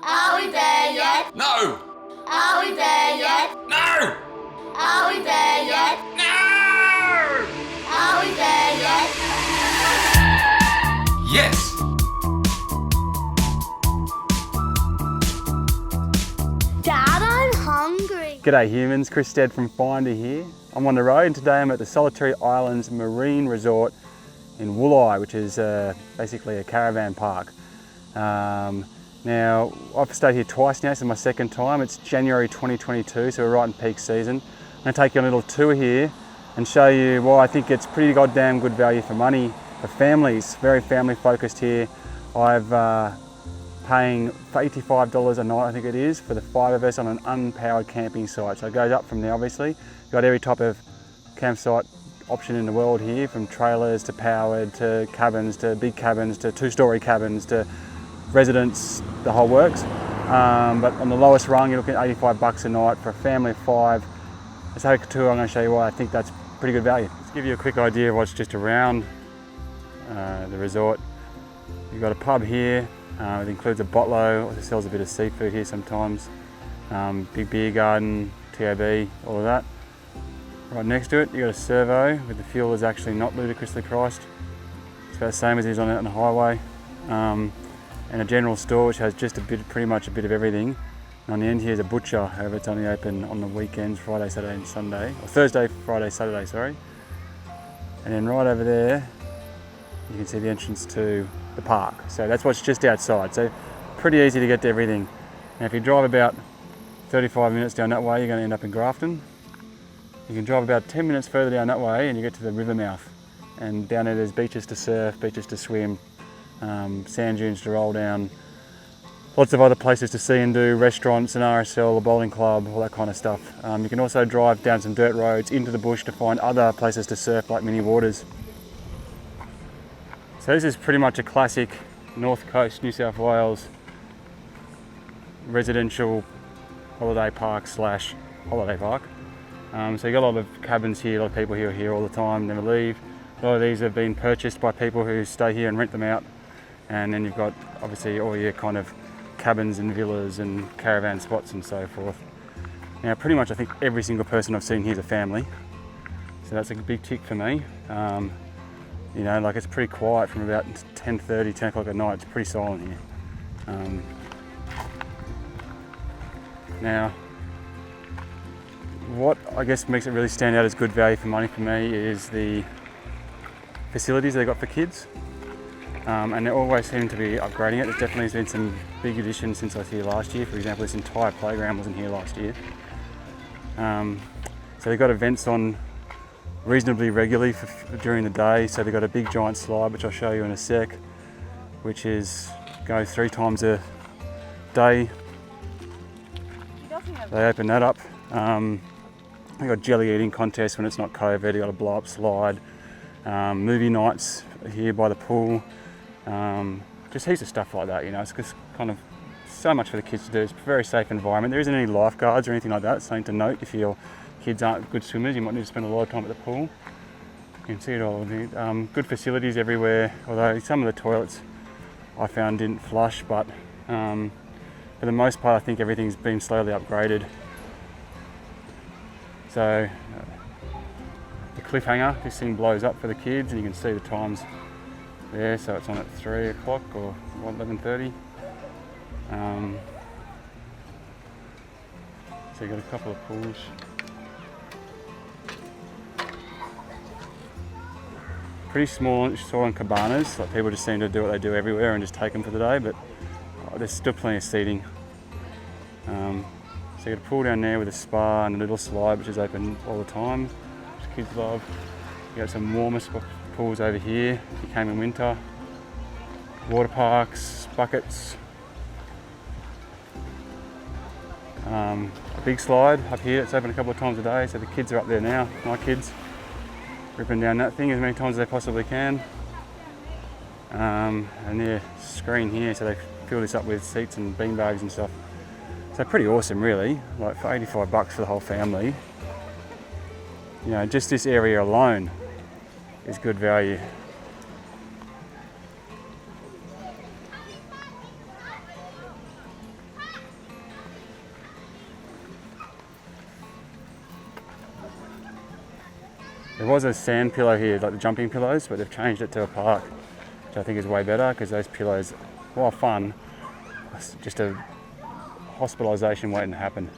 Are we there yet? No! Are we there yet? No! Are we there yet? No! Are we there yet? Yes! Dad, I'm hungry. G'day humans, Chris Stead from Finder here. I'm on the road and today I'm at the Solitary Islands Marine Resort in Wooli, which is basically a caravan park. Now, I've stayed here twice now, this is my second time. It's January 2022, so we're right in peak season. I'm going to take you on a little tour here and show you why I think it's pretty goddamn good value for money for families. Very family focused here. I've paying $85 a night, I think it is, for the 5 of us on an unpowered camping site. So it goes up from there, obviously. You've got every type of campsite option in the world here, from trailers to powered to cabins to big cabins to 2-story cabins to residents, the whole works. But on the lowest rung, you're looking at $85 a night for a family of 5. Let's take a tour. I'm going to show you why I think that's pretty good value. Let's give you a quick idea of what's just around the resort. You've got a pub here. It includes a botlo, also sells a bit of seafood here sometimes. Big beer garden, TAB, all of that. Right next to it, you've got a servo, with the fuel is actually not ludicrously priced. It's about the same as it is on the highway. And a general store which has just pretty much a bit of everything. And on the end here is a butcher, however it's only open on the weekends, Friday, Saturday and Sunday. Or Thursday, Friday, Saturday, sorry. And then right over there, you can see the entrance to the park. So that's what's just outside. So pretty easy to get to everything. Now if you drive about 35 minutes down that way, you're going to end up in Grafton. You can drive about 10 minutes further down that way and you get to the river mouth. And down there there's beaches to surf, beaches to swim, sand dunes to roll down, lots of other places to see and do, restaurants, an RSL, a bowling club, all that kind of stuff. You can also drive down some dirt roads into the bush to find other places to surf, like mini waters. So this is pretty much a classic North Coast, New South Wales residential holiday park slash holiday park. So you've got a lot of cabins here, a lot of people here are here all the time, never leave. A lot of these have been purchased by people who stay here and rent them out. And then you've got obviously all your kind of cabins and villas and caravan spots and so forth. Now pretty much I think every single person I've seen here is a family. So that's a big tick for me. You know, like it's pretty quiet from about 10:30, 10 o'clock at night. It's pretty silent here. Now, what I guess makes it really stand out as good value for money for me is the facilities they've got for kids. And they always seem to be upgrading it. There's definitely been some big additions since I was here last year. For example, this entire playground wasn't here last year. So they've got events on reasonably regularly during the day. So they've got a big giant slide, which I'll show you in a sec, which goes 3 times a day. They open that up. They've got jelly eating contests when it's not COVID. They've got a blow up slide. Movie nights here by the pool. Just heaps of stuff like that, you know. It's just kind of so much for the kids to do. It's a very safe environment. There isn't any lifeguards or anything like that. It's something to note. If your kids aren't good swimmers, you might need to spend a lot of time at the pool. You can see it all. Good facilities everywhere, although some of the toilets I found didn't flush, but for the most part I think everything's been slowly upgraded. So the cliffhanger, this thing blows up for the kids and you can see the times there, so it's on at 3 o'clock or 11:30. So you've got a couple of pools. Pretty small silent cabanas, like people just seem to do what they do everywhere and just take them for the day, but there's still plenty of seating. So you've got a pool down there with a spa and a little slide which is open all the time, which kids love. You got some warmer pools over here if you came in winter. Water parks, buckets. A big slide up here, it's open a couple of times a day, so the kids are up there now, my kids, ripping down that thing as many times as they possibly can. And their screen here, so they fill this up with seats and beanbags and stuff. So pretty awesome really, like for $85 for the whole family. You know, just this area alone is good value. There was a sand pillow here, like the jumping pillows, but they've changed it to a park, which I think is way better because those pillows, while fun, it's just a hospitalisation waiting to happen.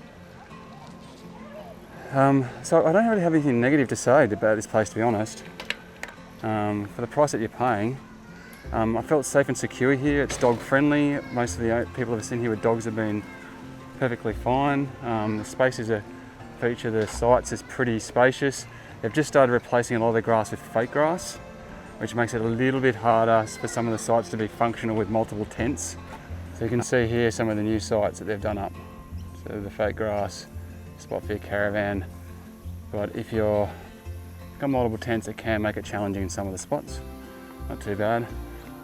So I don't really have anything negative to say about this place, to be honest. For the price that you're paying, I felt safe and secure here. It's dog friendly. Most of the people I've seen here with dogs have been perfectly fine. The spaces for each of the sites is pretty spacious. They've just started replacing a lot of the grass with fake grass, which makes it a little bit harder for some of the sites to be functional with multiple tents. So you can see here some of the new sites that they've done up. So the fake grass, spot for your caravan. But if you've got multiple tents, it can make it challenging in some of the spots. Not too bad.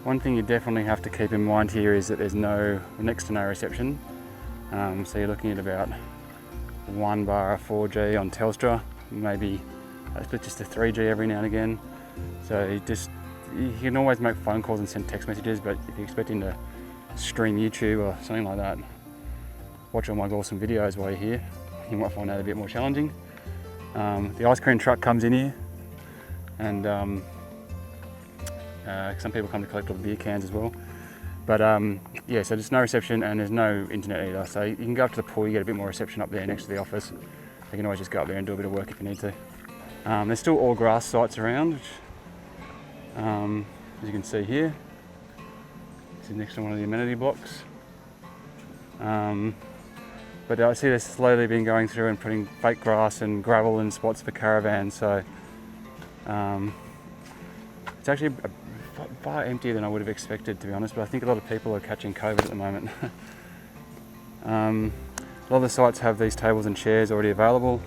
One thing you definitely have to keep in mind here is that there's next to no reception. So you're looking at about 1 bar of 4G on Telstra, maybe split just to 3G every now and again. So you can always make phone calls and send text messages, but if you're expecting to stream YouTube or something like that, watch all my awesome videos while you're here, you might find that a bit more challenging. The ice cream truck comes in here, and some people come to collect all the beer cans as well. But yeah, so there's no reception and there's no internet either. So you can go up to the pool, you get a bit more reception up there next to the office. You can always just go up there and do a bit of work if you need to. There's still all grass sites around, which, as you can see here. This is next to one of the amenity blocks. But I see they've slowly been going through and putting fake grass and gravel in spots for caravans. So it's actually far emptier than I would have expected, to be honest, but I think a lot of people are catching COVID at the moment. A lot of the sites have these tables and chairs already available.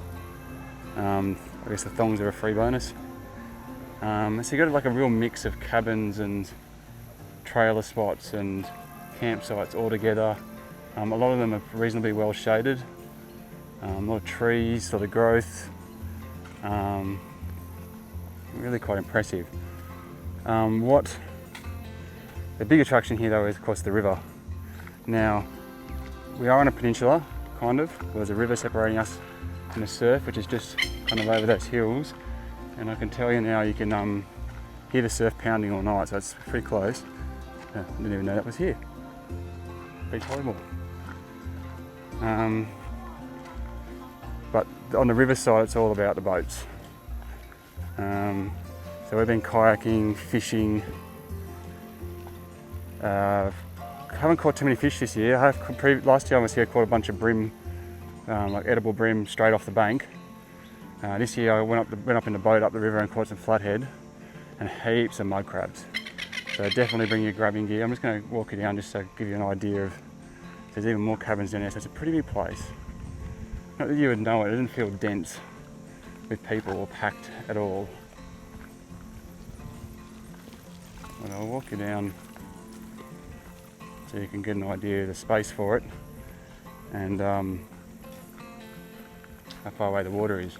I guess the thongs are a free bonus. So you've got like a real mix of cabins and trailer spots and campsites all together. A lot of them are reasonably well shaded. A lot of trees, a lot of growth. Really quite impressive. The big attraction here though is of course the river. Now, we are on a peninsula, kind of. There's a river separating us from the surf, which is just kind of over those hills. And I can tell you now, you can hear the surf pounding all night, so it's pretty close. I didn't even know that was here. Beach volleyball. But on the river side, it's all about the boats. So we've been kayaking, fishing. Haven't caught too many fish this year. Last year I was here, caught a bunch of bream, like edible bream, straight off the bank. This year I went up in the boat up the river and caught some flathead and heaps of mud crabs. So definitely bring your grabbing gear. I'm just going to walk you down just to give you an idea of. There's even more cabins down there, so it's a pretty big place. Not that you would know it doesn't feel dense with people or packed at all. But I'll walk you down so you can get an idea of the space for it and how far away the water is.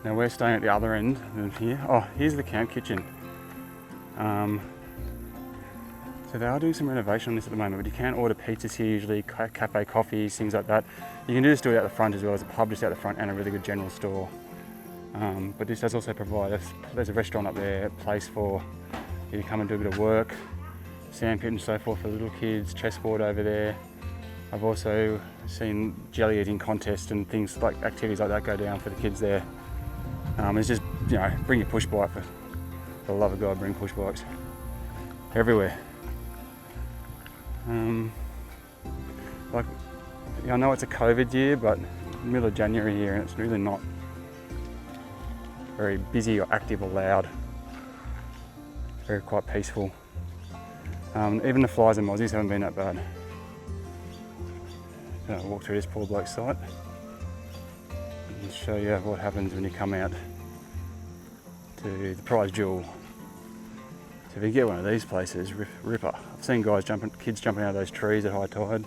Now we're staying at the other end of here. Oh, here's the camp kitchen. So they are doing some renovation on this at the moment, but you can order pizzas here usually, cafe coffees, things like that. You can just do it out the front as well. There's a pub just out the front and a really good general store. But this does also provide there's a restaurant up there, a place for you to come and do a bit of work, sandpit and so forth for little kids, chessboard over there. I've also seen jelly eating contests and things like activities like that go down for the kids there. It's just, bring your push bike for the love of God, bring push bikes everywhere. I know it's a COVID year, but middle of January here and it's really not very busy or active or loud. Very quite peaceful. Even the flies and mozzies haven't been that bad. So I'll walk through this poor bloke's site and show you what happens when you come out to the prize jewel. So if you get one of these places, ripper. I've seen kids jumping out of those trees at high tide.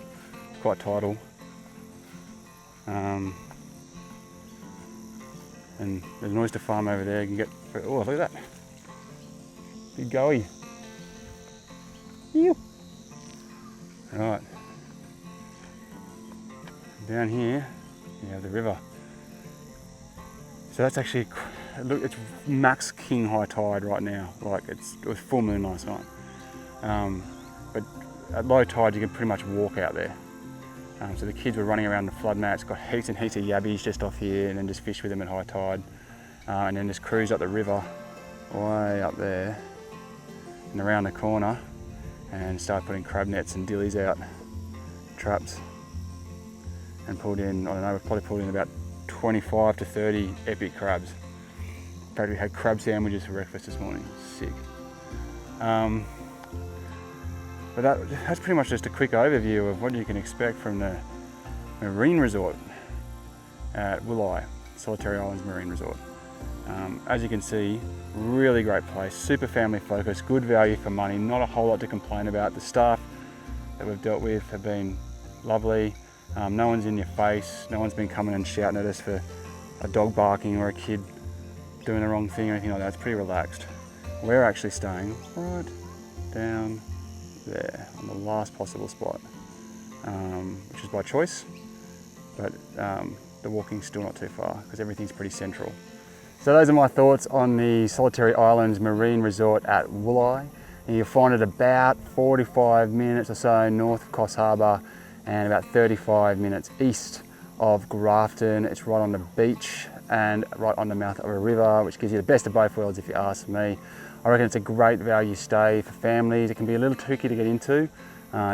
It's quite tidal. And there's an oyster farm over there. You can get, oh look at that. Big goey. Ew. Right. Down here, you have the river. So that's actually, look, it's max king high tide right now. Like it was full moon last night. But at low tide you can pretty much walk out there. So the kids were running around the flood mats, got heaps and heaps of yabbies just off here, and then just fish with them at high tide. And then just cruise up the river, way up there and around the corner, and start putting crab nets and dillies out, traps, and pulled in, I don't know, we've probably pulled in about 25 to 30 epic crabs. In fact, we had crab sandwiches for breakfast this morning, sick. But that's pretty much just a quick overview of what you can expect from the marine resort at Wooli, Solitary Islands Marine Resort. As you can see, really great place, super family focused, good value for money, not a whole lot to complain about. The staff that we've dealt with have been lovely. No one's in your face, no one's been coming and shouting at us for a dog barking or a kid doing the wrong thing or anything like that. It's pretty relaxed. We're actually staying right down there on the last possible spot, which is by choice, but the walking's still not too far because everything's pretty central. So those are my thoughts on the Solitary Islands Marine Resort at Wooli. And you'll find it about 45 minutes or so north of Coffs Harbour and about 35 minutes east of Grafton. It's right on the beach and right on the mouth of a river, which gives you the best of both worlds if you ask me. I reckon it's a great value stay for families. It can be a little tricky to get into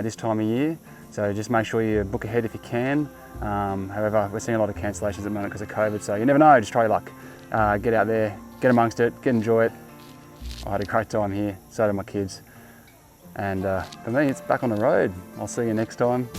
this time of year, so just make sure you book ahead if you can. However, we're seeing a lot of cancellations at the moment because of COVID, so you never know, just try your luck. Get out there, get amongst it, enjoy it. I had a great time here, so did my kids. And for me, it's back on the road. I'll see you next time.